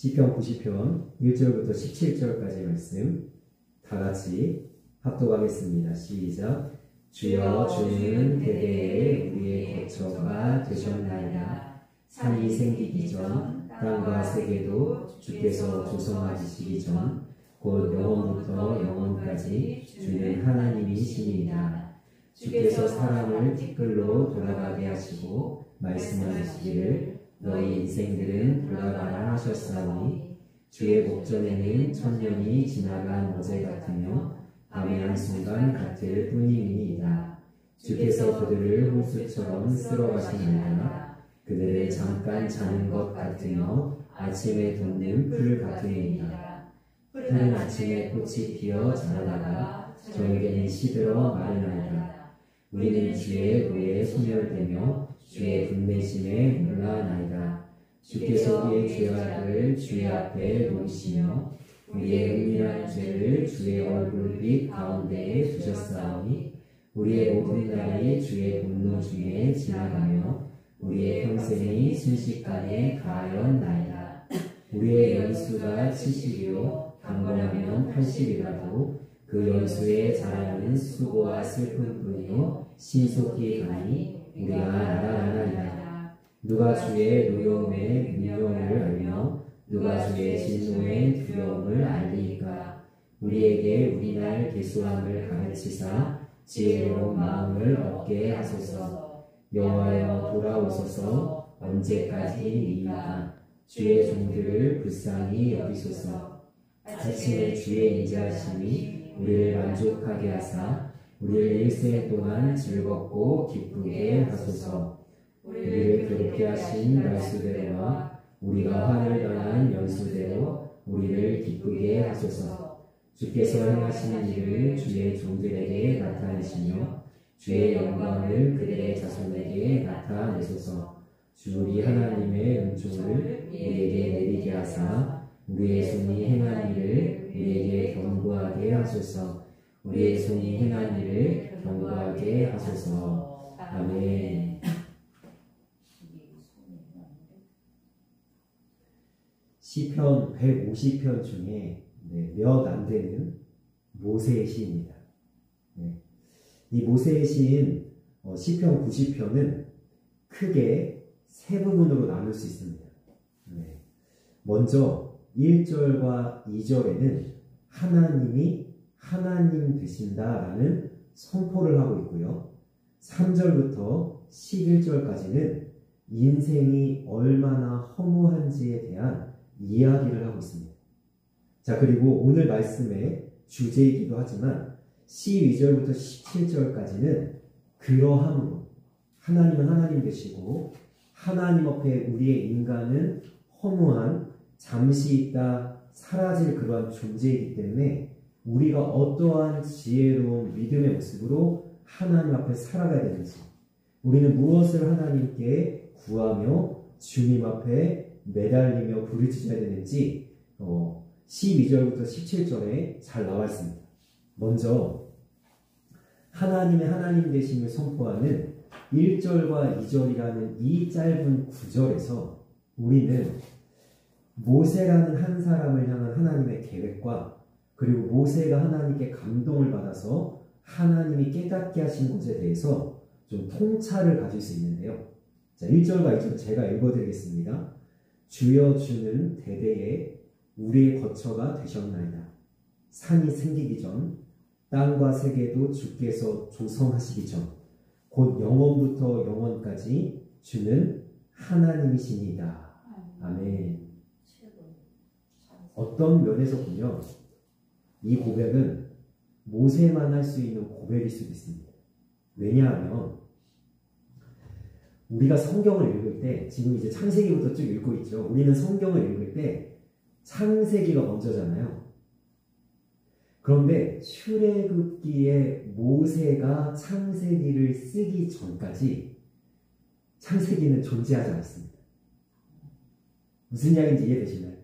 시편 90편 1절부터 17절까지 말씀 다 같이 합독하겠습니다. 시작. 주여 주는 대대에 우리의 거처가 되셨나이다. 산이 생기기 전 땅과 세계도 주께서 조성하시기 전 곧 영원부터 영원까지 주는 하나님이시니이다. 주께서 사람을 티끌로 돌아가게 하시고 말씀하시기를 너희 인생들은 돌아가라 하셨사오니 주의 목전에는 천년이 지나간 어제 같으며 밤의 한순간 같을 뿐이니이다. 주께서 그들을 홍수처럼 쓸어가시나이다. 그들을 잠깐 자는 것 같으며 아침에 돋는 풀 같으니이다. 푸른 아침에 꽃이 피어 자라다가 저에게는 시들어 마르나이다. 우리는 주의 노에 소멸되며 주의 분내심에 놀라나이다. 주께서 우리의 죄악을 주의 앞에 놓으시며 우리의 은밀한 죄를 주의 얼굴빛 가운데에 두셨사오니 우리의 모든 날이 주의 분노 중에 지나가며 우리의 평생이 순식간에 가하였나이다. 우리의 연수가 70이요 강건하면 80이라도 그 연수의 자랑은 수고와 슬픔뿐이요 신속히 가니 우리가 나아나나이다. 누가 주의 노여움의 능력을 알며 누가 주의 진노의 두려움을 알리이까. 우리에게 우리날 계수함을 가르치사 지혜로운 마음을 얻게 하소서. 여호와여 돌아오소서. 언제까지이까. 주의 종들을 불쌍히 여기소서. 아침에 주의 인자하심이 우리를 만족하게 하사 우리를 일생 동안 즐겁고 기쁘게 하소서. 우리를 괴롭게 하신 말수대로와 우리가 화를 당한 연수대로 우리를 기쁘게 하소서. 주께서 행하시는 일을 주의 종들에게 나타내시며 주의 영광을 그들의 자손에게 나타내소서. 주 우리 하나님의 은총을 우리에게 내리게 하사 우리의 손이 행한 일을 우리에게 경고하게 하소서. 우리의 손이 행한 일을 경고하게 하소서. 아멘. 시편 150편 중에 몇 안 되는 모세의 시입니다. 이 모세의 시인 시편 90편은 크게 세 부분으로 나눌 수 있습니다. 먼저 1절과 2절에는 하나님이 하나님 되신다라는 선포를 하고 있고요. 3절부터 11절까지는 인생이 얼마나 허무한지에 대한 이야기를 하고 있습니다. 자, 그리고 오늘 말씀의 주제이기도 하지만 12절부터 17절까지는 그러함으로 하나님은 하나님 되시고 하나님 앞에 우리의 인간은 허무한 잠시 있다 사라질 그러한 존재이기 때문에 우리가 어떠한 지혜로운 믿음의 모습으로 하나님 앞에 살아가야 되는지, 우리는 무엇을 하나님께 구하며 주님 앞에 매달리며 부르짖어야 되는지 12절부터 17절에 잘 나와 있습니다. 먼저 하나님의 하나님 되심을 선포하는 1절과 2절이라는 이 짧은 구절에서 우리는 모세라는 한 사람을 향한 하나님의 계획과 그리고 모세가 하나님께 감동을 받아서 하나님이 깨닫게 하신 것에 대해서 좀 통찰을 가질 수 있는데요. 자, 1절과 2절 제가 읽어드리겠습니다. 주여 주는 대대에 우리의 거처가 되셨나이다. 산이 생기기 전 땅과 세계도 주께서 조성하시기 전 곧 영원부터 영원까지 주는 하나님이시니이다. 아멘. 어떤 면에서 보면 이 고백은 모세만 할 수 있는 고백일 수도 있습니다. 왜냐하면 우리가 성경을 읽을 때 지금 이제 창세기부터 쭉 읽고 있죠. 우리는 성경을 읽을 때 창세기가 먼저잖아요. 그런데 출애굽기에 모세가 창세기를 쓰기 전까지 창세기는 존재하지 않았습니다. 무슨 이야기인지 이해되시나요?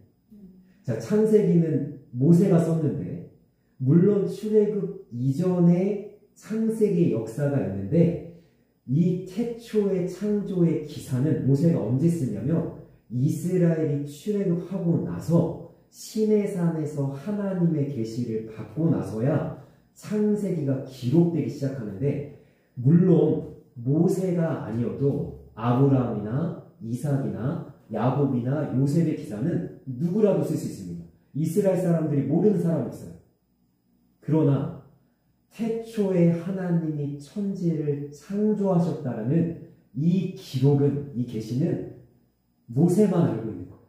자, 창세기는 모세가 썼는데 물론 출애굽 이전에 창세기의 역사가 있는데 이 태초의 창조의 기사는 모세가 언제 쓰냐면 이스라엘이 출애굽하고 나서 시내산에서 하나님의 계시를 받고 나서야 창세기가 기록되기 시작하는데, 물론 모세가 아니어도 아브라함이나 이삭이나 야곱이나 요셉의 기사는 누구라도 쓸 수 있습니다. 이스라엘 사람들이 모르는 사람이 있어요. 그러나 태초에 하나님이 천지를 창조하셨다라는 이 기록은, 이 계시는 모세만 알고 있는 거예요.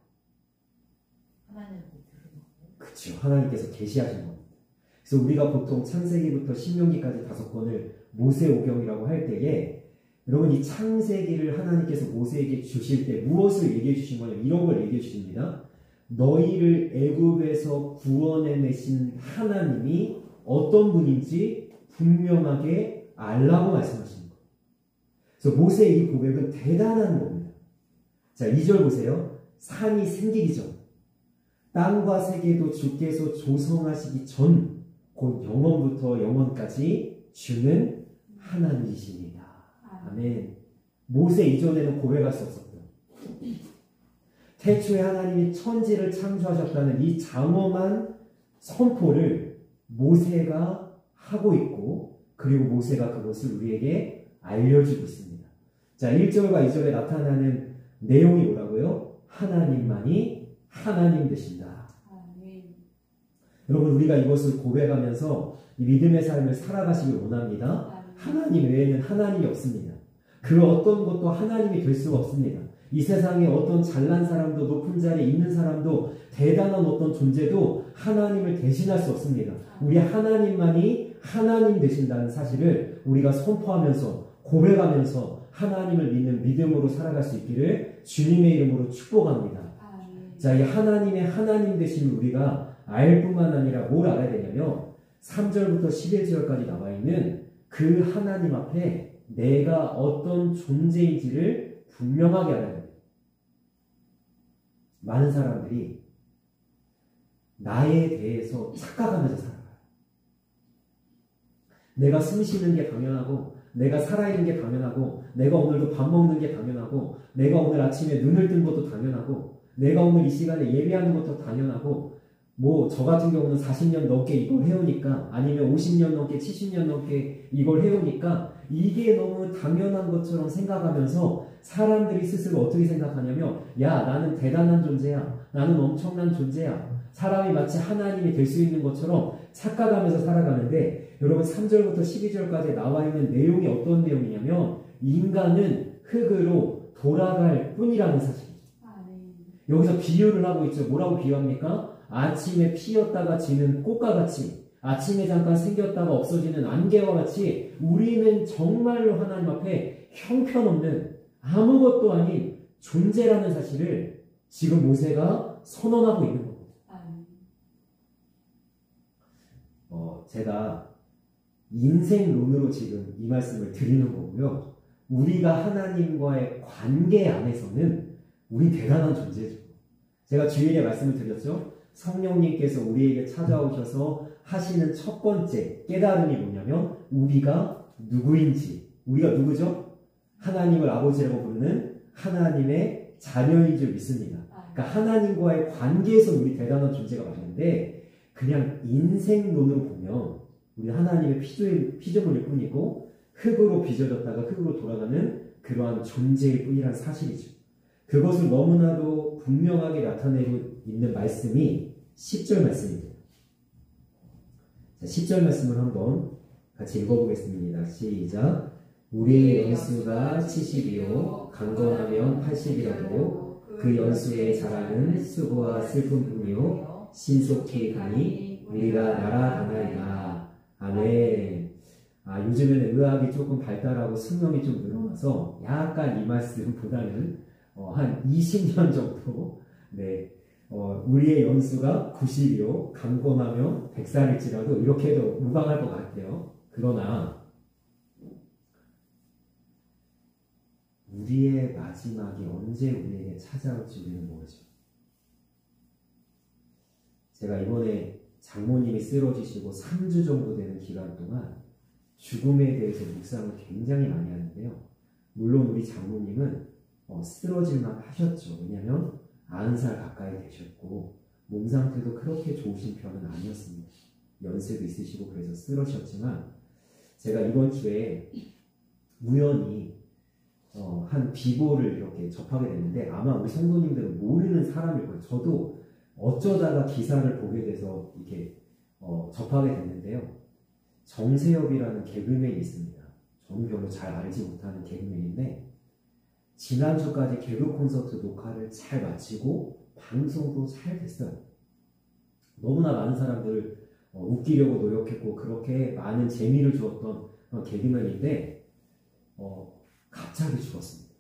그렇죠. 하나님께서 계시하신 겁니다. 그래서 우리가 보통 창세기부터 신명기까지 5권을 모세오경이라고 할 때에, 여러분 이 창세기를 하나님께서 모세에게 주실 때 무엇을 얘기해 주신 거냐면 이런 걸 얘기해 주십니다. 너희를 애굽에서 구원해내신 하나님이 어떤 분인지 분명하게 알라고 말씀하시는 거예요. 그래서 모세의 이 고백은 대단한 겁니다. 자, 2절 보세요. 산이 생기기 전, 땅과 세계도 주께서 조성하시기 전, 곧 영원부터 영원까지 주는 하나님이십니다. 아멘. 모세 이전에는 고백할 수 없었고요. 태초에 하나님이 천지를 창조하셨다는 이 장엄한 선포를 모세가 하고 있고, 그리고 모세가 그것을 우리에게 알려주고 있습니다. 자, 1절과 2절에 나타나는 내용이 뭐라고요? 하나님만이 하나님 되신다. 여러분, 우리가 이것을 고백하면서 이 믿음의 삶을 살아가시길 원합니다. 하나님 외에는 하나님이 없습니다. 그 어떤 것도 하나님이 될 수가 없습니다. 이 세상에 어떤 잘난 사람도, 높은 자리에 있는 사람도, 대단한 어떤 존재도 하나님을 대신할 수 없습니다. 우리 하나님만이 하나님 되신다는 사실을 우리가 선포하면서, 고백하면서 하나님을 믿는 믿음으로 살아갈 수 있기를 주님의 이름으로 축복합니다. 자, 이 하나님의 하나님 되심을 우리가 알 뿐만 아니라 뭘 알아야 되냐면 3절부터 11절까지 나와 있는 그 하나님 앞에 내가 어떤 존재인지를 분명하게 알아야 됩니다. 많은 사람들이 나에 대해서 착각하면서 살아가요. 내가 숨 쉬는 게 당연하고, 내가 살아있는 게 당연하고, 내가 오늘도 밥 먹는 게 당연하고, 내가 오늘 아침에 눈을 뜬 것도 당연하고, 내가 오늘 이 시간에 예배하는 것도 당연하고, 뭐 저 같은 경우는 40년 넘게 이걸 해오니까, 아니면 50년 넘게 70년 넘게 이걸 해오니까 이게 너무 당연한 것처럼 생각하면서 사람들이 스스로 어떻게 생각하냐면, 야, 나는 대단한 존재야, 나는 엄청난 존재야, 사람이 마치 하나님이 될 수 있는 것처럼 착각하면서 살아가는데, 여러분 3절부터 12절까지 나와 있는 내용이 어떤 내용이냐면 인간은 흙으로 돌아갈 뿐이라는 사실이죠. 여기서 비유를 하고 있죠. 뭐라고 비유합니까? 아침에 피었다가 지는 꽃과 같이, 아침에 잠깐 생겼다가 없어지는 안개와 같이 우리는 정말로 하나님 앞에 형편없는 아무것도 아닌 존재라는 사실을 지금 모세가 선언하고 있는 겁니다. 제가 인생론으로 지금 이 말씀을 드리는 거고요. 우리가 하나님과의 관계 안에서는 우리 대단한 존재죠. 제가 주일에 말씀을 드렸죠. 성령님께서 우리에게 찾아오셔서 하시는 첫 번째 깨달음이 뭐냐면 우리가 누구인지, 우리가 누구죠? 하나님을 아버지라고 부르는 하나님의 자녀인 줄 믿습니다. 그러니까 하나님과의 관계에서 우리 대단한 존재가 맞는데, 그냥 인생론으로 보면 우리 하나님의 피조물일 뿐이고 흙으로 빚어졌다가 흙으로 돌아가는 그러한 존재일 뿐이라는 사실이죠. 그것을 너무나도 분명하게 나타내고 있는 말씀이 10절 말씀입니다. 자, 10절 말씀을 한번 같이 읽어보겠습니다. 시작. 우리의 연수가 70이요 강건하면 80이라도 그 연수의 자랑은 수고와 슬픔뿐이요 신속히 가니 우리가 날아가나이다. 아멘. 요즘에는 의학이 조금 발달하고 수명이 좀 늘어나서 약간 이 말씀보다는 한 20년 정도, 우리의 연수가 90이요 강건하면 100살일지라도 이렇게 해도 무방할 것 같아요. 그러나 우리의 마지막이 언제 우리에게 찾아올지 우리는 모르죠. 제가 이번에 장모님이 쓰러지시고 3주 정도 되는 기간 동안 죽음에 대해서 묵상을 굉장히 많이 하는데요. 물론 우리 장모님은 쓰러질만 하셨죠. 왜냐하면 90살 가까이 되셨고 몸 상태도 그렇게 좋으신 편은 아니었습니다. 연세도 있으시고 그래서 쓰러셨지만 제가 이번 주에 우연히 한 비보를 이렇게 접하게 됐는데 아마 우리 성도님들은 모르는 사람일 거예요. 저도 어쩌다가 기사를 보게 돼서 이렇게 접하게 됐는데요. 정세엽이라는 개그맨이 있습니다. 저는 별로 잘 알지 못하는 개그맨인데 지난주까지 개그 콘서트 녹화를 잘 마치고 방송도 잘 됐어요. 너무나 많은 사람들을 웃기려고 노력했고 그렇게 많은 재미를 주었던 개그맨인데 갑자기 죽었습니다.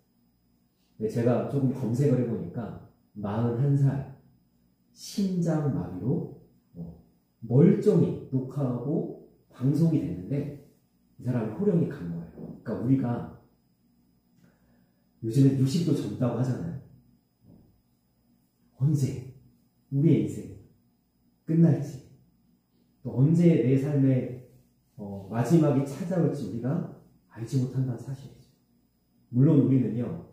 근데 제가 조금 검색을 해보니까 41살 심장마비로 멀쩡히 녹화하고 방송이 됐는데 이 사람이 호령이 간 거예요. 그러니까 우리가 요즘에 60도 젊다고 하잖아요. 언제 우리의 인생 끝날지 또 언제 내 삶의 마지막이 찾아올지 우리가 알지 못한다는 사실이죠. 물론 우리는요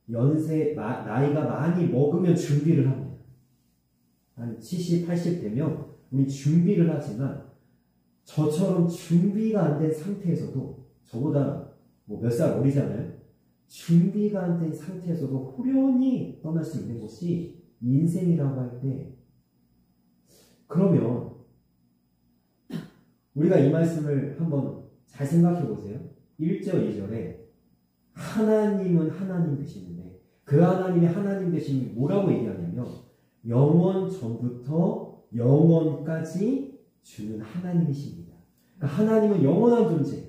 나이가 많이 먹으면 준비를 합니다. 한 70, 80 되면 우리 준비를 하지만 저처럼 준비가 안 된 상태에서도 저보다 몇 살 어리잖아요. 준비가 안 된 상태에서도 호련히 떠날 수 있는 것이 인생이라고 할 때 그러면 우리가 이 말씀을 한번 잘 생각해 보세요. 1절, 2절에 하나님은 하나님 되시는데 그 하나님의 하나님 되심이 뭐라고 얘기하냐면 영원 전부터 영원까지 주는 하나님이십니다. 그러니까 하나님은 영원한 존재예요.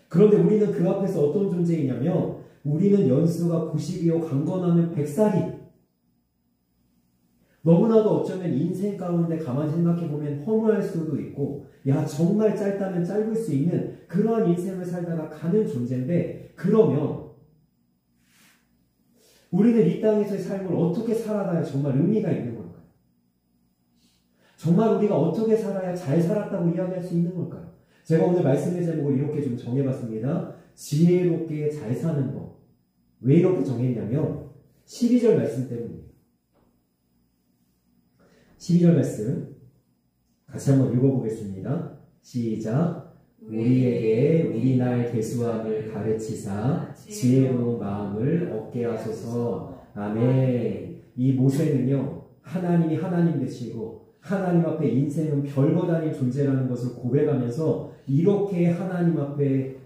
그런데 우리는 그 앞에서 어떤 존재이냐면 우리는 연수가 90이요 강건하면 100살이 너무나도 어쩌면 인생 가운데 가만히 생각해보면 허무할 수도 있고 야 정말 짧다면 짧을 수 있는 그러한 인생을 살다가 가는 존재인데 그러면 우리는 이 땅에서의 삶을 어떻게 살아가야 정말 의미가 있는 걸까요? 정말 우리가 어떻게 살아야 잘 살았다고 이야기할 수 있는 걸까요? 제가 오늘 말씀의 제목을 이렇게 좀 정해봤습니다. 지혜롭게 잘 사는 법. 왜 이렇게 정했냐면 12절 말씀 때문입니다. 12절 말씀 같이 한번 읽어보겠습니다. 시작. 우리에게 우리날 계수함을 가르치사 지혜로운 마음을 얻게 하소서. 아멘. 이 모세는요 하나님이 하나님 되시고 하나님 앞에 인생은 별것 아닌 존재라는 것을 고백하면서 이렇게 하나님 앞에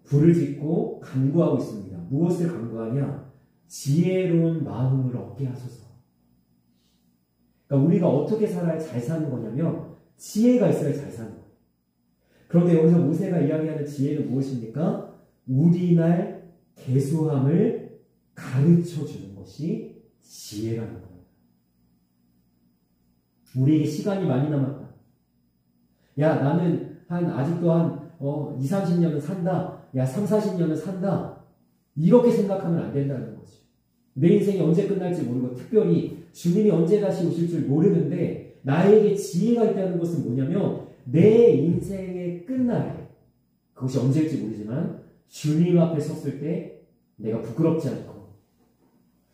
불을 짓고 간구하고 있습니다. 무엇을 간구하냐? 지혜로운 마음을 얻게 하소서. 그러니까 우리가 어떻게 살아야 잘 사는 거냐면 지혜가 있어야 잘 사는 거예요. 그런데 여기서 모세가 이야기하는 지혜는 무엇입니까? 우리날 계수함을 가르쳐 주는 것이 지혜라는 거예요. 우리에게 시간이 많이 남았다. 야 나는 아직도 한 2, 30년은 산다. 야 3, 40년은 산다. 이렇게 생각하면 안 된다는 거지. 내 인생이 언제 끝날지 모르고 특별히 주님이 언제 다시 오실 줄 모르는데 나에게 지혜가 있다는 것은 뭐냐면 내 인생의 끝날에 그것이 언제일지 모르지만 주님 앞에 섰을 때 내가 부끄럽지 않고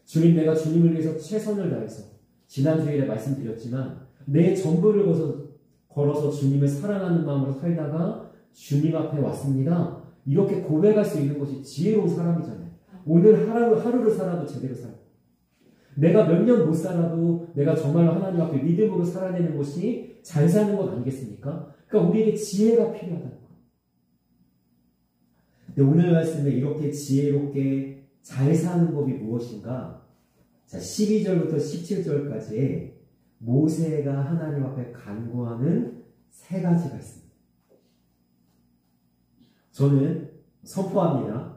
주님 내가 주님을 위해서 최선을 다해서 지난 주일에 말씀드렸지만 내 전부를 걸어서 주님을 사랑하는 마음으로 살다가 주님 앞에 왔습니다. 이렇게 고백할 수 있는 것이 지혜로운 사람이잖아요. 오늘 하루를 살아도 제대로 살고 내가 몇 년 못 살아도 내가 정말로 하나님 앞에 믿음으로 살아내는 것이 잘 사는 것 아니겠습니까? 그러니까 우리에게 지혜가 필요하다는 거예요. 근데 오늘 말씀에 이렇게 지혜롭게 잘 사는 법이 무엇인가? 자, 12절부터 17절까지에 모세가 하나님 앞에 간구하는 세 가지가 있습니다. 저는 선포합니다.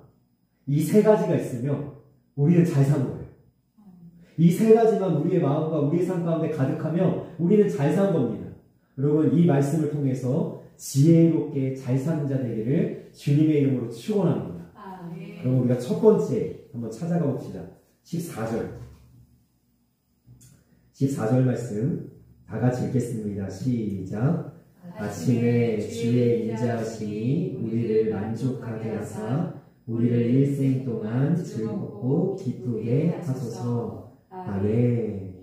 이 세 가지가 있으면 우리는 잘 사는 거예요. 이 세 가지만 우리의 마음과 우리의 삶 가운데 가득하면 우리는 잘 사는 겁니다. 여러분 이 말씀을 통해서 지혜롭게 잘 사는 자 되기를 주님의 이름으로 축원합니다. 그럼 우리가 첫 번째 한번 찾아가 봅시다. 14절 말씀 다 같이 읽겠습니다. 시작. 아침에 주의 인자하심이 우리를 만족하게 하사 우리를 일생 동안 즐겁고 기쁘게 하소서. 아멘.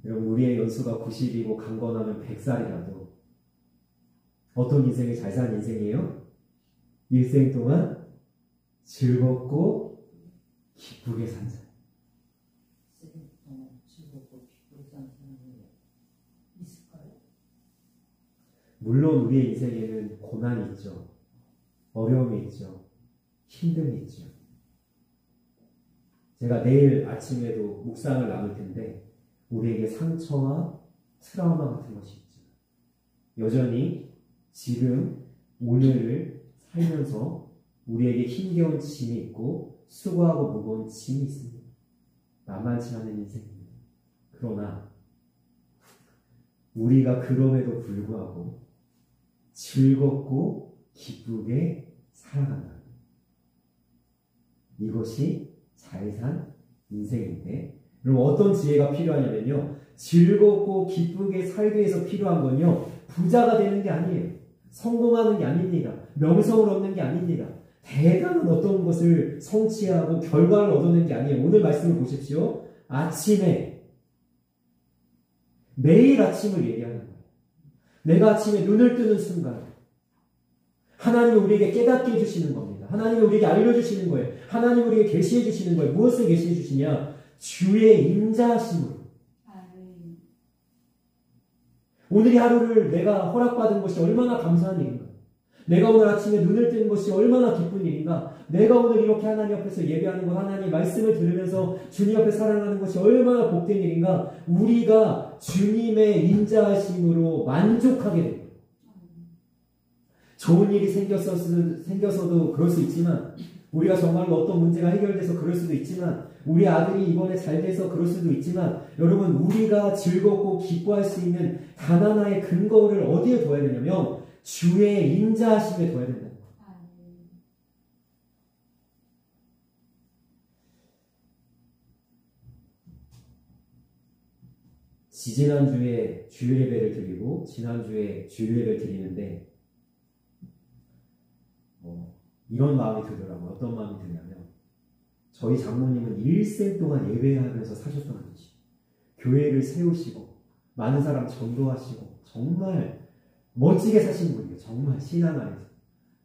여러분, 우리의 연수가 90이고 강건하면 100살이라도 어떤 인생을 잘 사는 인생이에요? 일생 동안 즐겁고 기쁘게 산 사람. 즐겁고 기쁘게 산 사람이 있을까요? 물론 우리의 인생에는 고난이 있죠. 어려움이 있죠. 힘듦이 있죠. 제가 내일 아침에도 묵상을 나눌 텐데 우리에게 상처와 트라우마 같은 것이 있죠. 여전히 지금 오늘을 살면서 우리에게 힘겨운 짐이 있고 수고하고 무거운 짐이 있습니다. 만만치 않은 인생입니다. 그러나 우리가 그럼에도 불구하고 즐겁고 기쁘게 살아간다. 이것이 잘 산 인생인데, 그럼 어떤 지혜가 필요하냐면요, 즐겁고 기쁘게 살기 위해서 필요한 건요, 부자가 되는 게 아니에요. 성공하는 게 아닙니다. 명성을 얻는 게 아닙니다. 대단한 어떤 것을 성취하고 결과를 얻어내는 게 아니에요. 오늘 말씀을 보십시오. 아침에, 매일 아침을 얘기하는 거예요. 내가 아침에 눈을 뜨는 순간 하나님이 우리에게 깨닫게 해주시는 겁니다. 하나님이 우리에게 알려주시는 거예요. 하나님이 우리에게 계시해 주시는 거예요. 무엇을 계시해 주시냐? 주의 인자하심으로. 오늘 이 하루를 내가 허락받은 것이 얼마나 감사한 일인가? 내가 오늘 아침에 눈을 뜨는 것이 얼마나 기쁜 일인가? 내가 오늘 이렇게 하나님 앞에서 예배하는 것, 하나님 말씀을 들으면서 주님 앞에 사랑하는 것이 얼마나 복된 일인가? 우리가 주님의 인자하심으로 만족하게 됩니다. 좋은 일이 생겨서도 그럴 수 있지만, 우리가 정말로 어떤 문제가 해결돼서 그럴 수도 있지만, 우리 아들이 이번에 잘 돼서 그럴 수도 있지만, 여러분, 우리가 즐겁고 기뻐할 수 있는 단 하나의 근거를 어디에 둬야 되냐면 주의 인자하심에 둬야 된다. 지지난주에 주일 예배를 드리고 지난주에 주일 예배를 드리는데 이런 마음이 들더라고요. 어떤 마음이 드냐면, 저희 장모님은 일생 동안 예배하면서 사셨던 분이시, 교회를 세우시고 많은 사람 전도하시고 정말 멋지게 사신 분이에요. 정말 신앙 안에서.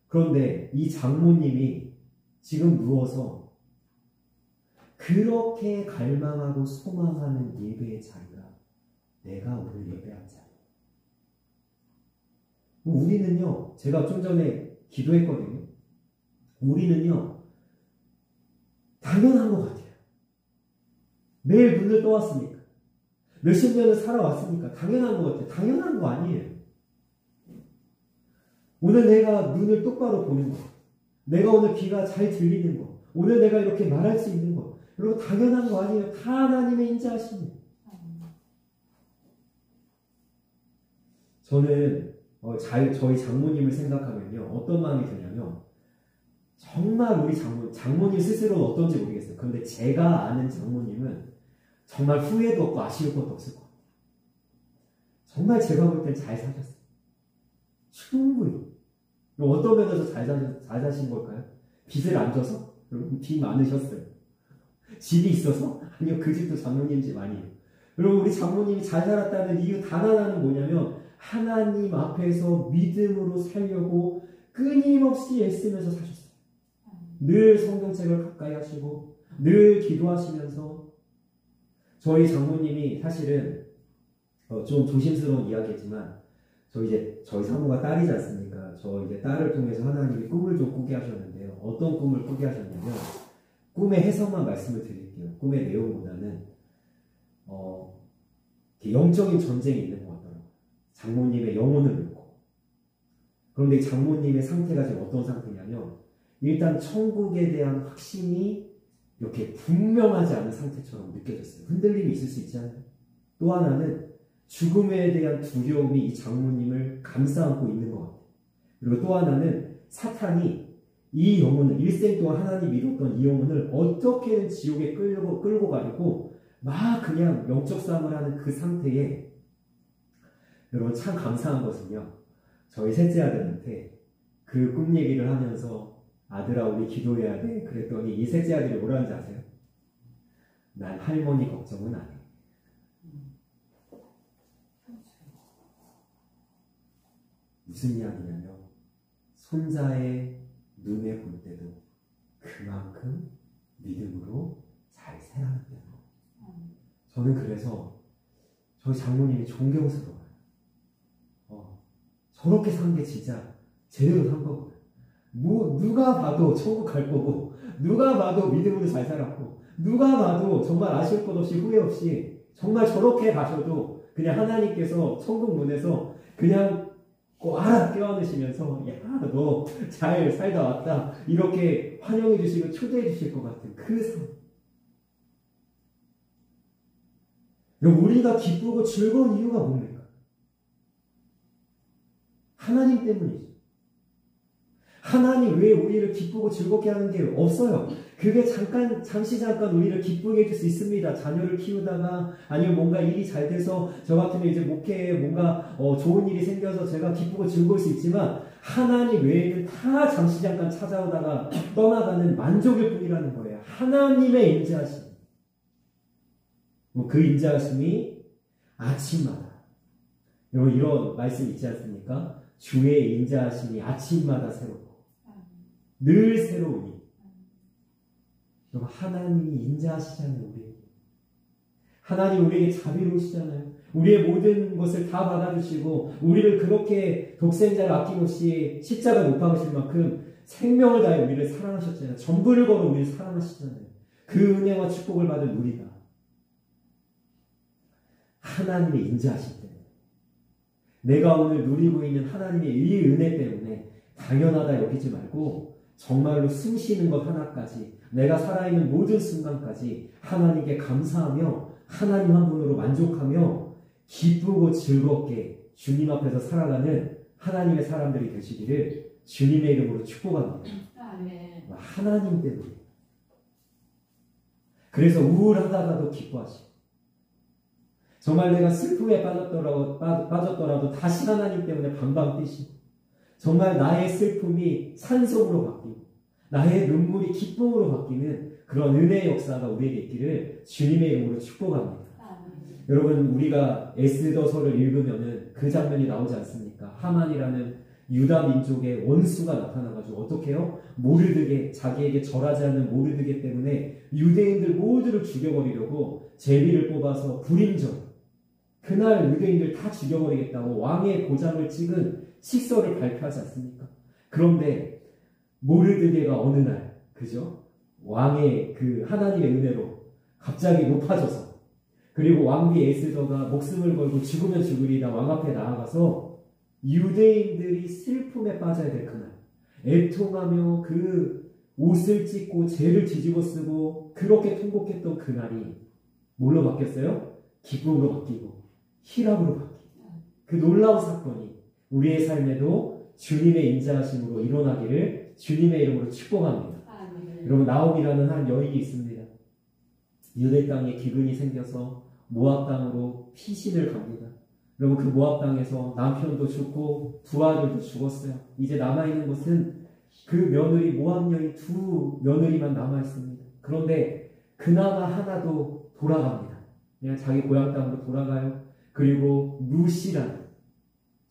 그런데 이 장모님이 지금 누워서 그렇게 갈망하고 소망하는 예배의 자리가 내가 오늘 예배한 자리. 우리는요, 제가 좀 전에 기도했거든요. 우리는요, 당연한 것 같아요. 매일 눈을 떠왔으니까, 몇십 년을 살아왔으니까 당연한 것 같아요. 당연한 거 아니에요. 오늘 내가 눈을 똑바로 보는 거, 내가 오늘 귀가 잘 들리는 거, 오늘 내가 이렇게 말할 수 있는 거, 여러분 당연한 거 아니에요. 다 하나님의 인자하심이에요. 저는 저희 장모님을 생각하면요, 어떤 마음이 드냐면, 정말 우리 장모님 스스로는 어떤지 모르겠어요. 그런데 제가 아는 장모님은 정말 후회도 없고 아쉬울 것도 없을 것 같아요. 정말 제가 볼 땐 잘 사셨어요. 충분히. 그럼 어떤 면에서 잘 사신 걸까요? 빚을 안 져서? 여러분, 빚 많으셨어요. 집이 있어서? 아니요, 그 집도 장모님 집 아니에요. 여러분, 우리 장모님이 잘 살았다는 이유 단 하나는 뭐냐면, 하나님 앞에서 믿음으로 살려고 끊임없이 애쓰면서 사셨어요. 늘 성경책을 가까이 하시고 늘 기도하시면서. 저희 장모님이 사실은 좀 조심스러운 이야기지만, 저희 사모가 딸이지 않습니까? 저 이제 딸을 통해서 하나님이 꿈을 좀 꾸게 하셨는데요. 어떤 꿈을 꾸게 하셨냐면, 꿈의 해석만 말씀을 드릴게요. 꿈의 내용보다는 영적인 전쟁이 있는 것 같더라고요. 장모님의 영혼을 놓고. 그런데 장모님의 상태가 지금 어떤 상태냐면, 일단 천국에 대한 확신이 이렇게 분명하지 않은 상태처럼 느껴졌어요. 흔들림이 있을 수 있잖아요. 또 하나는 죽음에 대한 두려움이 이 장모님을 감싸안고 있는 것 같아요. 그리고 또 하나는 사탄이 이 영혼을, 일생 동안 하나님 믿었던 이 영혼을 어떻게든 지옥에 끌고 가려고 막 그냥 영적 싸움을 하는 그 상태에, 여러분 참 감사한 것은요, 저희 셋째 아들한테 그 꿈 얘기를 하면서 아들아 우리 기도해야 돼. 그랬더니 이 셋째 아들이 뭐라는지 아세요? 난 할머니 걱정은 안 해. 무슨 이야기냐면 손자의 눈에 볼 때도 그만큼 믿음으로 잘 살아가는 거예요. 저는 그래서 저희 장모님이 존경스러워요. 저렇게 산 게 진짜 제대로 산 거고요. 누가 봐도 천국 갈 거고, 누가 봐도 믿음으로 잘 살았고, 누가 봐도 정말 아쉬울 것 없이 후회 없이 정말 저렇게 가셔도 그냥 하나님께서 천국 문에서 그냥 꼭 알아 껴안으시면서 야, 너 잘 살다 왔다 이렇게 환영해 주시고 초대해 주실 것 같은 그 삶. 우리가 기쁘고 즐거운 이유가 뭡니까? 하나님 때문이죠. 하나님 외에 우리를 기쁘고 즐겁게 하는 게 없어요. 그게 잠시 잠깐 우리를 기쁘게 해줄 수 있습니다. 자녀를 키우다가, 아니면 뭔가 일이 잘 돼서, 저 같으면 이제 목회에 뭔가 좋은 일이 생겨서 제가 기쁘고 즐거울 수 있지만, 하나님 외에는 다 잠시 잠깐 찾아오다가 떠나가는 만족일 뿐이라는 거예요. 하나님의 인자하심. 그 인자하심이 아침마다. 여러분, 이런 말씀 있지 않습니까? 주의 인자하심이 아침마다 새롭고, 늘 새로우니. 하나님이 인자하시잖아요, 우리에게. 하나님 우리에게 자비로우시잖아요. 우리의 모든 것을 다 받아주시고, 우리를 그렇게 독생자를 아낌없이 십자가 못 박으실 만큼 생명을 다해 우리를 사랑하셨잖아요. 전부를 걸어 우리를 사랑하시잖아요. 그 은혜와 축복을 받은 우리가 하나님의 인자하심 때문에, 내가 오늘 누리고 있는 하나님의 이 은혜 때문에 당연하다 여기지 말고, 정말로 숨 쉬는 것 하나까지, 내가 살아있는 모든 순간까지 하나님께 감사하며 하나님 한 분으로 만족하며 기쁘고 즐겁게 주님 앞에서 살아가는 하나님의 사람들이 되시기를 주님의 이름으로 축복합니다. 하나님 때문에. 그래서 우울하다가도 기뻐하시고, 정말 내가 슬픔에 빠졌더라도 다시 하나님 때문에 방방 뛰시고, 정말 나의 슬픔이 찬송으로 바뀌고 나의 눈물이 기쁨으로 바뀌는 그런 은혜의 역사가 우리에게 있기를 주님의 이름으로 축복합니다. 여러분, 우리가 에스더서를 읽으면은 그 장면이 나오지 않습니까? 하만이라는 유다 민족의 원수가 나타나가지고 어떻게 해요? 모르드게, 자기에게 절하지 않는 모르드게 때문에 유대인들 모두를 죽여버리려고 제비를 뽑아서 불임절, 그날 유대인들 다 죽여버리겠다고 왕의 고장을 찍은 식서를 발표하지 않습니까? 그런데 모르드게가 어느 날, 그죠? 왕의 그 하나님의 은혜로 갑자기 높아져서, 그리고 왕비 에스더가 목숨을 걸고 죽으면 죽으리다 왕 앞에 나아가서 유대인들이 슬픔에 빠져야 될 그날, 애통하며 그 옷을 찢고 죄를 뒤집어 쓰고 그렇게 통곡했던 그날이 뭘로 바뀌었어요? 기쁨으로 바뀌고 희락으로 바뀌고, 그 놀라운 사건이 우리의 삶에도 주님의 인자하심으로 일어나기를 주님의 이름으로 축복합니다. 여러분, 나옴이라는 한 여인이 있습니다. 유대 땅에 기근이 생겨서 모압 땅으로 피신을 갑니다. 여러분, 그 모압 땅에서 남편도 죽고 두 아들도 죽었어요. 이제 남아있는 것은 그 며느리, 모압 여인 두 며느리만 남아있습니다. 그런데 그나마 하나도 돌아갑니다. 그냥 자기 고향 땅으로 돌아가요. 그리고 루시라는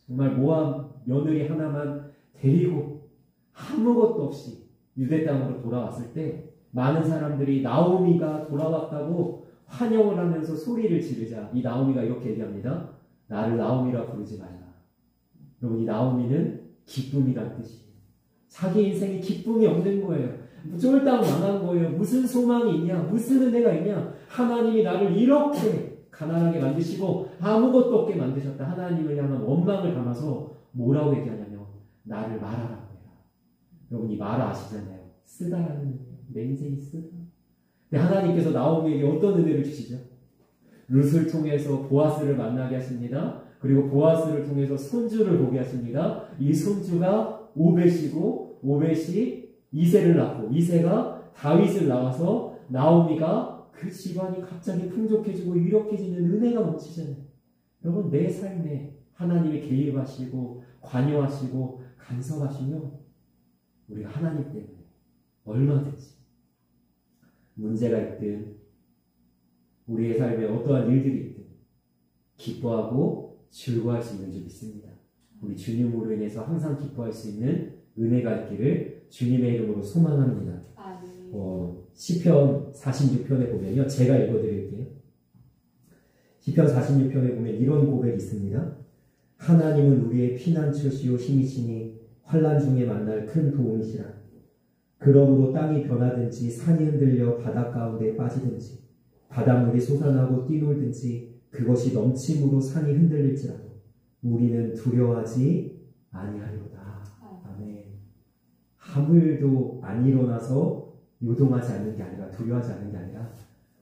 정말 모압 며느리 하나만 데리고 아무것도 없이 유대 땅으로 돌아왔을 때, 많은 사람들이 나오미가 돌아왔다고 환영을 하면서 소리를 지르자 이 나오미가 이렇게 얘기합니다. 나를 나오미라 부르지 말라. 여러분, 이 나오미는 기쁨이란 뜻이에요. 자기 인생에 기쁨이 없는 거예요. 쫄딱 망한 거예요. 무슨 소망이 있냐, 무슨 은혜가 있냐. 하나님이 나를 이렇게 가난하게 만드시고 아무것도 없게 만드셨다. 하나님을 향한 원망을 담아서 뭐라고 얘기하냐면 나를 말하라고 해라. 여러분, 이 말 아시잖아요. 쓰다라는 의미예요. 내 인생이 쓰다. 근데 하나님께서 나오미에게 어떤 은혜를 주시죠? 룻을 통해서 보아스를 만나게 하십니다. 그리고 보아스를 통해서 손주를 보게 하십니다. 이 손주가 오벳이고, 오벳이 이새를 낳고, 이새가 다윗을 낳아서 나오미가 그 집안이 갑자기 풍족해지고 유력해지는 은혜가 넘치잖아요. 여러분, 내 삶에 하나님이 개입하시고 관여하시고 간섭하시면 우리가 하나님 때문에 얼마든지 문제가 있든 우리의 삶에 어떠한 일들이 있든 기뻐하고 즐거워할 수 있는 줄 믿습니다. 우리 주님으로 인해서 항상 기뻐할 수 있는 은혜가 있기를 주님의 이름으로 소망합니다. 시편 46편에 보면요. 제가 읽어드릴게요. 시편 46편에 보면 이런 고백이 있습니다. 하나님은 우리의 피난처시오 힘이시니 환난 중에 만날 큰 도움이시라. 그러므로 땅이 변하든지 산이 흔들려 바닷 가운데 빠지든지 바닷물이 솟아나고 뛰놀든지 그것이 넘침으로 산이 흔들릴지라도 우리는 두려워하지 아니하리로다. 아멘. 아무 일도 안 일어나서 요동하지 않는 게 아니라 두려워하지 않는 게 아니라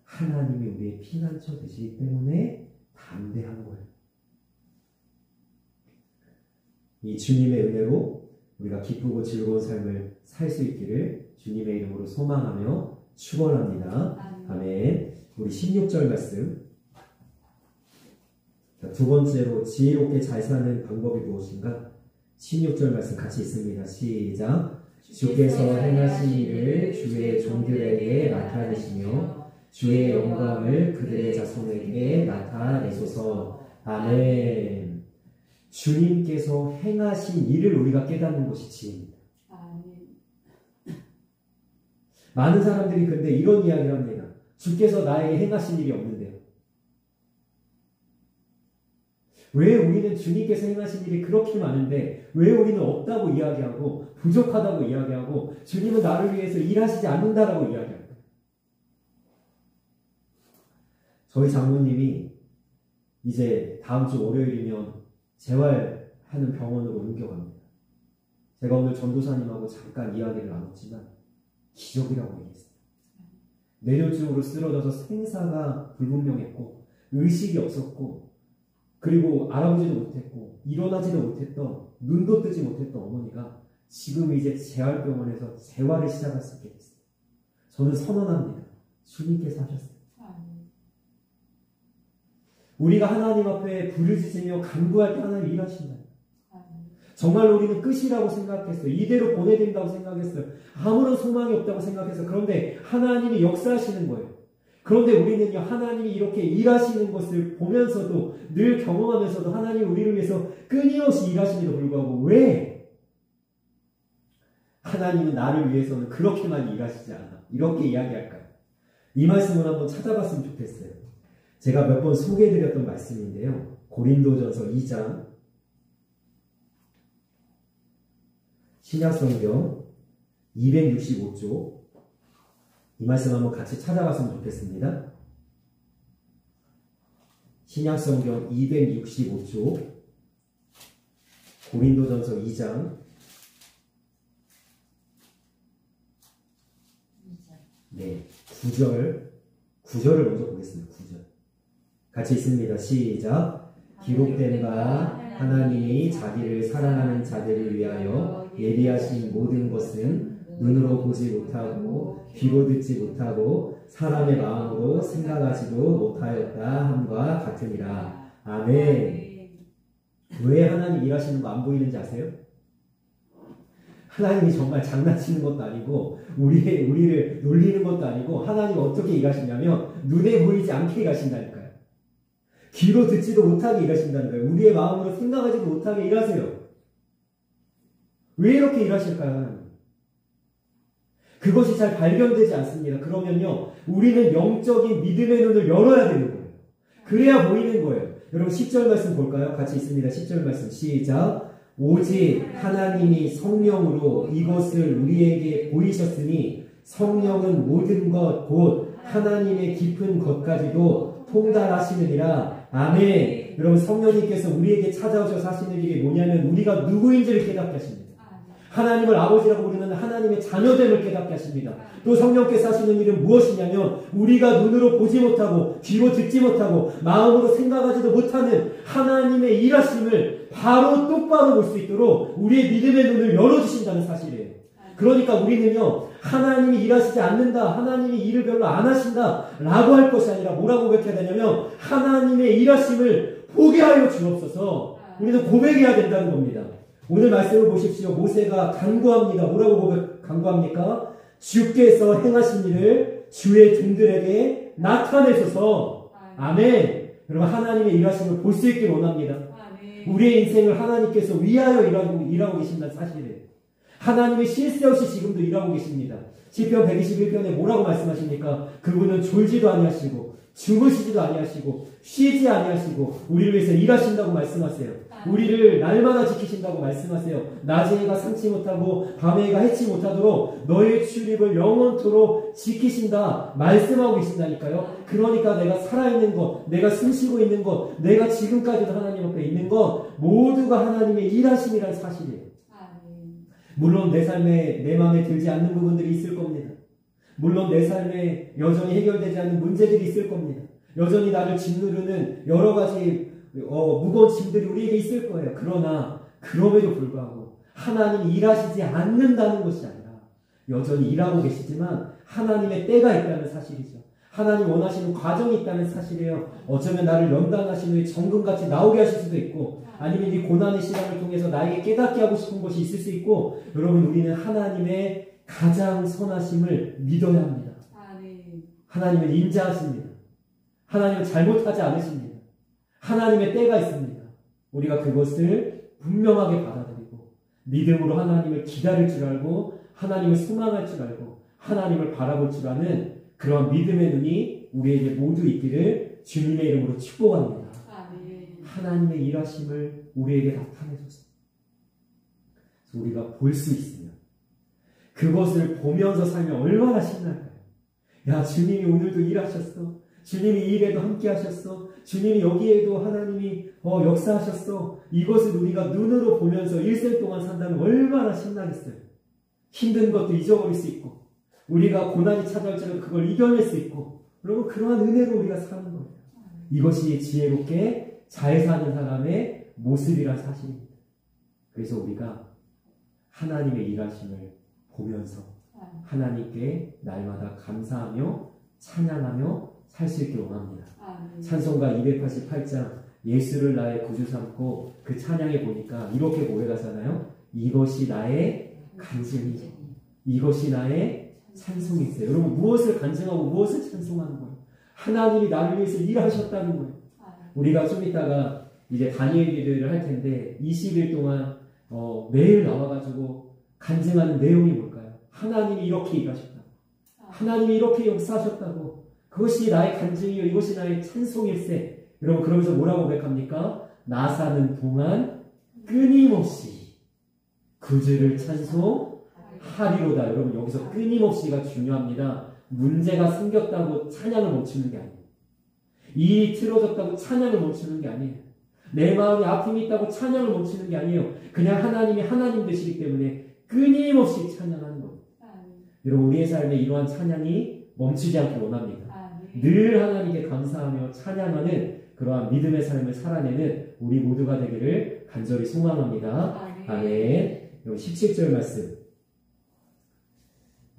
하나님이 우리의 피난처 되시기 때문에 담대한 거예요. 이 주님의 은혜로 우리가 기쁘고 즐거운 삶을 살 수 있기를 주님의 이름으로 소망하며 축원합니다. 아멘. 우리 16절 말씀. 두 번째로 지혜롭게 잘 사는 방법이 무엇인가? 16절 말씀 같이 있습니다. 시작. 주께서 행하신 일을 주의 종들에게 나타내시며 주의 영광을 그들의 자손에게 나타내소서. 아멘. 주님께서 행하신 일을 우리가 깨닫는 것이 지혜입니다. 많은 사람들이 근데 이런 이야기를 합니다. 주께서 나에게 행하신 일이 없는데요. 왜 우리는 주님께서 행하신 일이 그렇게 많은데 왜 우리는 없다고 이야기하고 부족하다고 이야기하고 주님은 나를 위해서 일하시지 않는다라고 이야기합니다. 저희 장모님이 이제 다음 주 월요일이면 재활하는 병원으로 옮겨갑니다. 제가 오늘 전도사님하고 잠깐 이야기를 나눴지만 기적이라고 얘기했어요. 뇌졸중으로 쓰러져서 생사가 불분명했고 의식이 없었고 그리고 알아보지도 못했고 일어나지도 못했던 눈도 뜨지 못했던 어머니가 지금 이제 재활병원에서 재활을 시작할 수 있게 됐어요. 저는 선언합니다. 주님께서 하셨어요. 우리가 하나님 앞에 부르짖으며 간구할 때 하나님 일하신다. 정말로 우리는 끝이라고 생각했어요. 이대로 보내된다고 생각했어요. 아무런 소망이 없다고 생각했어요. 그런데 하나님이 역사하시는 거예요. 그런데 우리는요, 하나님이 이렇게 일하시는 것을 보면서도 늘 경험하면서도 하나님 우리를 위해서 끊임없이 일하심에도 불구하고 왜 하나님은 나를 위해서는 그렇게 많이 일하시지 않아? 이렇게 이야기할까요? 이 말씀을 한번 찾아봤으면 좋겠어요. 제가 몇 번 소개해드렸던 말씀인데요. 고린도전서 2장 신약성경 265쪽 이 말씀 한번 같이 찾아봤으면 좋겠습니다. 신약성경 265쪽 고린도전서 2장 네, 9절을 먼저 보겠습니다. 9절 같이 있습니다. 시작. 기록된 바 하나님이 자기를 사랑하는 자들을 위하여 예비하신 모든 것은 눈으로 보지 못하고 귀로 듣지 못하고 사람의 마음으로 생각하지도 못하였다 함과 같으니라. 아멘. 왜 하나님 일하시는 거 안 보이는지 아세요? 하나님이 정말 장난치는 것도 아니고 우리를 놀리는 것도 아니고 하나님이 어떻게 일하시냐면 눈에 보이지 않게 일하신다니까요. 귀로 듣지도 못하게 일하신다는 거예요. 우리의 마음으로 생각하지도 못하게 일하세요. 왜 이렇게 일하실까요, 하나님? 그것이 잘 발견되지 않습니다. 그러면요, 우리는 영적인 믿음의 눈을 열어야 되는 거예요. 그래야 보이는 거예요. 여러분 10절 말씀 볼까요? 같이 있습니다. 10절 말씀 시작. 오직 하나님이 성령으로 이것을 우리에게 보이셨으니 성령은 모든 것 곧 하나님의 깊은 것까지도 통달하시느니라. 아멘. 여러분 성령님께서 우리에게 찾아오셔서 하시는 일이 뭐냐면 우리가 누구인지를 깨닫게 하십니다. 하나님을 아버지라고 부르는 하나님의 자녀됨을 깨닫게 하십니다. 또 성령께서 하시는 일은 무엇이냐면 우리가 눈으로 보지 못하고 귀로 듣지 못하고 마음으로 생각하지도 못하는 하나님의 일하심을 바로 똑바로 볼 수 있도록 우리의 믿음의 눈을 열어주신다는 사실이에요. 그러니까 우리는요, 하나님이 일하시지 않는다, 하나님이 일을 별로 안 하신다 라고 할 것이 아니라 뭐라고 고백해야 되냐면 하나님의 일하심을 보게 하여 주옵소서. 우리는 고백해야 된다는 겁니다. 오늘 말씀을 보십시오. 모세가 간구합니다. 뭐라고 간구합니까? 주께서 행하신 일을 주의 종들에게 나타내소서. 아멘. 여러분, 하나님의 일하심을 볼 수 있길 원합니다. 우리의 인생을 하나님께서 위하여 일하고 계신다는 사실이에요. 하나님의 쉴 새 없이 지금도 일하고 계십니다. 시편 121편에 뭐라고 말씀하십니까? 그분은 졸지도 아니하시고 주무시지도 아니하시고 쉬지 아니하시고 우리를 위해서 일하신다고 말씀하세요. 우리를 날마다 지키신다고 말씀하세요. 낮에 해가 삼지 못하고 밤에 해가 해치 못하도록 너의 출입을 영원토록 지키신다 말씀하고 계신다니까요. 그러니까 내가 살아있는 것, 내가 숨쉬고 있는 것, 내가 지금까지도 하나님 앞에 있는 것 모두가 하나님의 일하심이라는 사실이에요. 물론 내 삶에 내 마음에 들지 않는 부분들이 있을 겁니다. 물론 내 삶에 여전히 해결되지 않는 문제들이 있을 겁니다. 여전히 나를 짓누르는 여러 가지 무거운 짐들이 우리에게 있을 거예요. 그러나 그럼에도 불구하고 하나님이 일하시지 않는다는 것이 아니라 여전히 일하고 계시지만 하나님의 때가 있다는 사실이죠. 하나님 원하시는 과정이 있다는 사실이에요. 어쩌면 나를 연단하신 후에 정금같이 나오게 하실 수도 있고 아니면 이 고난의 시간을 통해서 나에게 깨닫게 하고 싶은 것이 있을 수 있고 여러분 우리는 하나님의 가장 선하심을 믿어야 합니다. 하나님은 인자하십니다. 하나님은 잘못하지 않으십니다. 하나님의 때가 있습니다. 우리가 그것을 분명하게 받아들이고 믿음으로 하나님을 기다릴 줄 알고 하나님을 소망할 줄 알고 하나님을 바라볼 줄 아는 그런 믿음의 눈이 우리에게 모두 있기를 주님의 이름으로 축복합니다. 하나님의 일하심을 우리에게 나타내소서. 우리가 볼 수 있으면 그것을 보면서 살면 얼마나 신날까요? 야, 주님이 오늘도 일하셨어. 주님이 이 일에도 함께 하셨어. 주님이 여기에도 하나님이 역사하셨어. 이것을 우리가 눈으로 보면서 일생 동안 산다면 얼마나 신나겠어요. 힘든 것도 잊어버릴 수 있고 우리가 고난이 찾아올지라도 그걸 이겨낼 수 있고 그리고 그러한 은혜로 우리가 사는 거예요. 이것이 지혜롭게 잘 사는 사람의 모습이란 사실입니다. 그래서 우리가 하나님의 일하심을 보면서 하나님께 날마다 감사하며 찬양하며 살 수 있길 원합니다. 찬송가 288장 예수를 나의 구주 삼고 그 찬양에 보니까 이렇게 고백하잖아요. 이것이 나의 간증이죠. 이것이 나의 찬송이세요. 여러분 무엇을 간증하고 무엇을 찬송하는 거예요? 하나님이 나를 위해서 일하셨다는 거예요. 우리가 좀 이따가 이제 다니엘 기도를 할 텐데 20일 동안 매일 나와가지고 간증하는 내용이 뭘까요? 하나님이 이렇게 일하셨다. 하나님이 이렇게 역사하셨다고. 그것이 나의 간증이요. 이것이 나의 찬송일세. 여러분 그러면서 뭐라고 고백합니까? 나 사는 동안 끊임없이 구주를 찬송하리로다. 여러분 여기서 끊임없이가 중요합니다. 문제가 생겼다고 찬양을 멈추는 게 아니에요. 일이 틀어졌다고 찬양을 멈추는 게 아니에요. 내 마음에 아픔이 있다고 찬양을 멈추는 게 아니에요. 그냥 하나님이 하나님 되시기 때문에 끊임없이 찬양하는 거예요. 여러분 우리의 삶에 이러한 찬양이 멈추지 않길 원합니다. 늘 하나님께 감사하며 찬양하는 그러한 믿음의 삶을 살아내는 우리 모두가 되기를 간절히 소망합니다. 아멘. 여러분 17절 말씀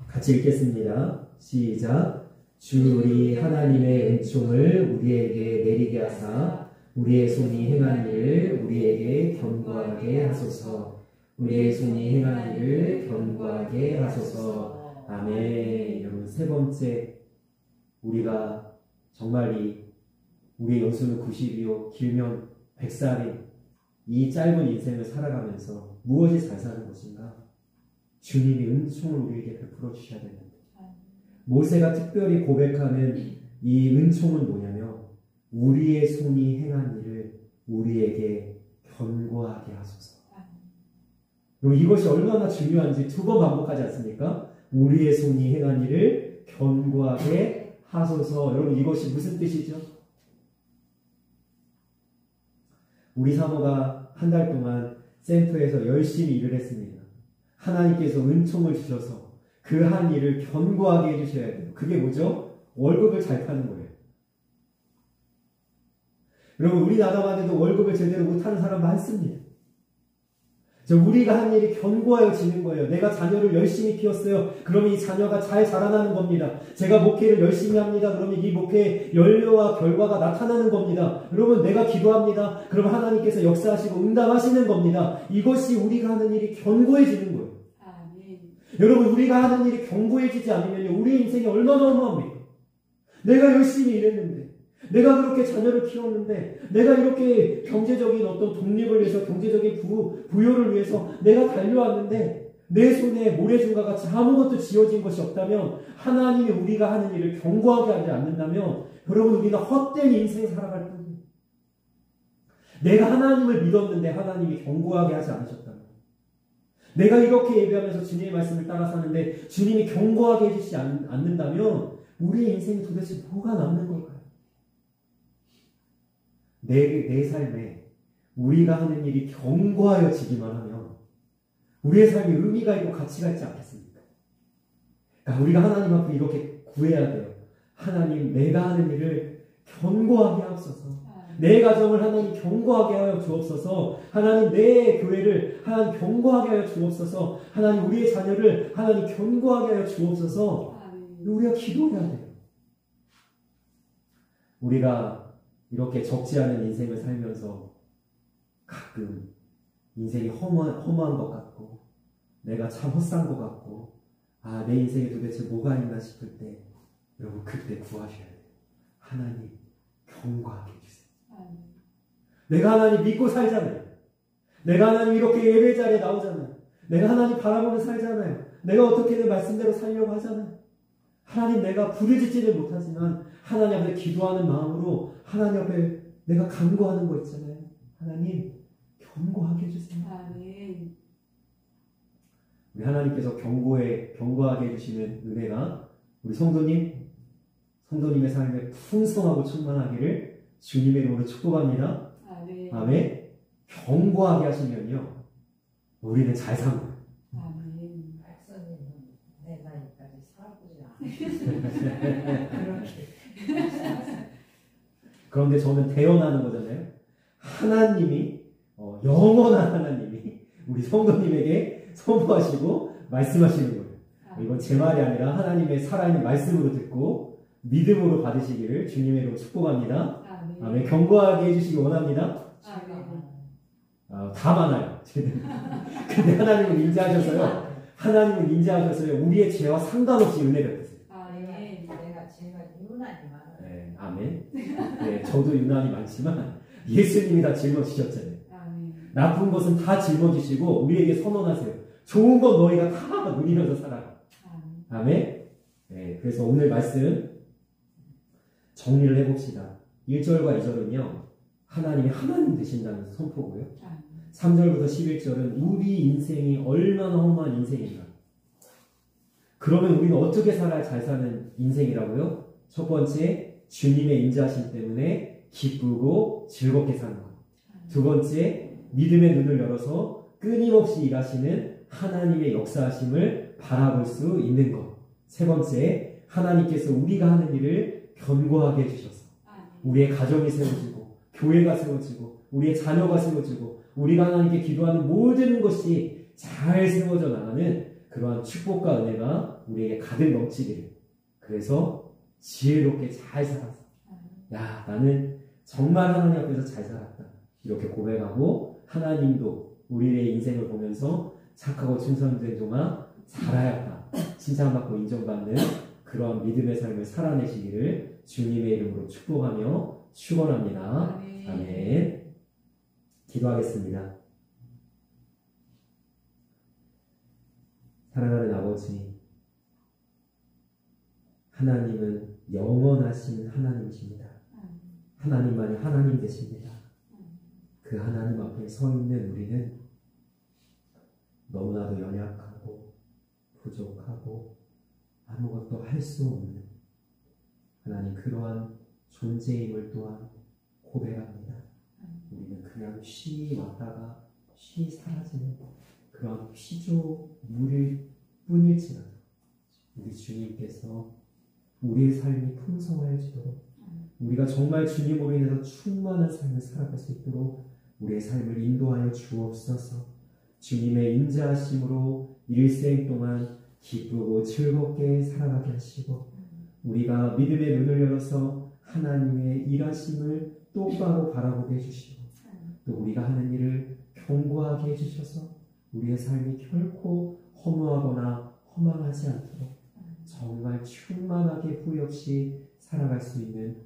같이 읽겠습니다. 시작. 주 우리 하나님의 은총을 우리에게 내리게 하사 우리의 손이 행한 일을 우리에게 견고하게 하소서. 우리의 손이 행한 일을 견고하게 하소서. 아멘. 여러분 세 번째 우리가 정말 우리의 연수는 90이요 길면 100살인 이 짧은 인생을 살아가면서 무엇이 잘 사는 것인가? 주님이 은총을 우리에게 베풀어 주셔야 됩니다. 모세가 특별히 고백하는 이 은총은 뭐냐면 우리의 손이 행한 일을 우리에게 견고하게 하소서. 그럼 이것이 얼마나 중요한지 두 번 반복하지 않습니까? 우리의 손이 행한 일을 견고하게 하소서. 여러분 이것이 무슨 뜻이죠? 우리 사모가 한 달 동안 센터에서 열심히 일을 했습니다. 하나님께서 은총을 주셔서 그 한 일을 견고하게 해주셔야 돼요. 그게 뭐죠? 월급을 잘 타는 거예요. 여러분 우리나라만 해도 월급을 제대로 못하는 사람 많습니다. 우리가 한 일이 견고하여지는 거예요. 내가 자녀를 열심히 키웠어요. 그러면 이 자녀가 잘 자라나는 겁니다. 제가 목회를 열심히 합니다. 그러면 이 목회의 연료와 결과가 나타나는 겁니다. 여러분, 내가 기도합니다. 그러면 하나님께서 역사하시고 응답하시는 겁니다. 이것이 우리가 하는 일이 견고해지는 거예요. 아멘. 여러분, 우리가 하는 일이 견고해지지 않으면 우리 인생이 얼마나 어마합니까? 내가 열심히 일했는데, 내가 그렇게 자녀를 키웠는데, 내가 이렇게 경제적인 어떤 독립을 위해서, 경제적인 부여를 위해서 내가 달려왔는데, 내 손에 모래준과 같이 아무것도 지어진 것이 없다면, 하나님이 우리가 하는 일을 견고하게 하지 않는다면, 여러분, 우리는 헛된 인생 살아갈 뿐이에요. 내가 하나님을 믿었는데 하나님이 견고하게 하지 않으셨다면, 내가 이렇게 예배하면서 주님의 말씀을 따라 사는데 주님이 견고하게 해주시지 않는다면 우리의 인생이 도대체 뭐가 남는 걸까요? 내 삶에 우리가 하는 일이 견고하여지기만 하면 우리의 삶이 의미가 있고 가치가 있지 않겠습니까? 그러니까 우리가 하나님 앞에 이렇게 구해야 돼요. 하나님, 내가 하는 일을 견고하게 하옵소서. 내 가정을 하나님 견고하게 하여 주옵소서. 하나님, 내 교회를 하나님 견고하게 하여 주옵소서. 하나님, 우리의 자녀를 하나님 견고하게 하여 주옵소서. 우리가 기도해야 돼요. 우리가 이렇게 적지 않은 인생을 살면서 가끔 인생이 허무한 것 같고 내가 참 헛산 것 같고 내 인생에 도대체 뭐가 있나 싶을 때 여러분, 그때 구하셔야 돼요. 하나님, 견고하게 해주세요. 내가 하나님 믿고 살잖아요. 내가 하나님 이렇게 예배 자리에 나오잖아요. 내가 하나님 바라보며 살잖아요. 내가 어떻게든 말씀대로 살려고 하잖아요. 하나님, 내가 부르짖지는 못하지만 하나님 앞에 기도하는 마음으로 하나님 앞에 내가 간구하는 거 있잖아요. 하나님, 견고하게 해주세요. 아멘. 우리 하나님께서 견고하게 해주시는 은혜가 우리 성도님의 삶에 풍성하고 충만하기를 주님의 이름으로 축복합니다. 아멘. 아멘. 견고하게 하시면요, 우리는 잘 산 거예요. 아멘. 백선님은 내 나이까지 살아보지 않았어요. 그런데 저는 대언하는 거잖아요. 하나님이 영원한 하나님이 우리 성도님에게 선포하시고 말씀하시는 거예요. 이건 제 말이 아니라 하나님의 살아있는 말씀으로 듣고 믿음으로 받으시기를 주님의 이름으로 축복합니다. 아멘. 아멘. 견고하게 해주시기 원합니다. 다 많아요. 근데 하나님은 인자하셔서요. 우리의 죄와 상관없이 은혜를 베푸세요. 아멘. 제가 유난히 많아요. 네, 아멘. 네, 저도 유난히 많지만 예수님이 다 짊어지셨잖아요. 아멘. 나쁜 것은 다 짊어지시고 우리에게 선언하세요. 좋은 건 너희가 다 누리면서 살아라. 아멘. 네, 그래서 오늘 말씀 정리를 해봅시다. 1절과 2절은요, 하나님이 하나님 되신다는 선포고요. 3절부터 11절은 우리 인생이 얼마나 험한 인생인가. 그러면 우리는 어떻게 살아야 잘 사는 인생이라고요? 첫 번째, 주님의 인자하심 때문에 기쁘고 즐겁게 사는 것. 두 번째, 믿음의 눈을 열어서 끊임없이 일하시는 하나님의 역사하심을 바라볼 수 있는 것. 세 번째, 하나님께서 우리가 하는 일을 견고하게 해주셔서 우리의 가정이 세워지고 교회가 세워지고 우리의 자녀가 세워지고 우리가 하나님께 기도하는 모든 것이 잘 세워져 나가는 그러한 축복과 은혜가 우리에게 가득 넘치기를. 그래서 지혜롭게 잘 살았어. 야, 나는 정말 하나님 앞에서 잘 살았다. 이렇게 고백하고 하나님도 우리의 인생을 보면서 착하고 충성된 종아 살아야겠다. 칭찬받고 인정받는 그러한 믿음의 삶을 살아내시기를 주님의 이름으로 축복하며 축원합니다. 아멘. 기도하겠습니다. 사랑하는 아버지, 하나님은 영원하신 하나님이십니다. 하나님만이 하나님 되십니다. 그 하나님 앞에 서 있는 우리는 너무나도 연약하고 부족하고 아무것도 할 수 없는 하나님, 그러한 존재임을 또한 고백합니다. 우리는 그냥 쉬 왔다가 쉬 사라지는 그런 피조물일 뿐일지라도 우리 주님께서 우리의 삶이 풍성하여지도록 우리가 정말 주님으로 인해서 충만한 삶을 살아갈 수 있도록 우리의 삶을 인도하여 주옵소서. 주님의 인자하심으로 일생 동안 기쁘고 즐겁게 살아가게 하시고 우리가 믿음의 눈을 열어서 하나님의 일하심을 똑바로 바라보게 해주시고 또 우리가 하는 일을 경고하게 해주셔서 우리의 삶이 결코 허무하거나 허망하지 않도록 정말 충만하게 후회 없이 살아갈 수 있는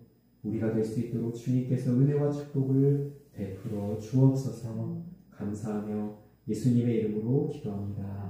우리가 될 수 있도록 주님께서 은혜와 축복을 베풀어 주옵소서. 감사하며 예수님의 이름으로 기도합니다.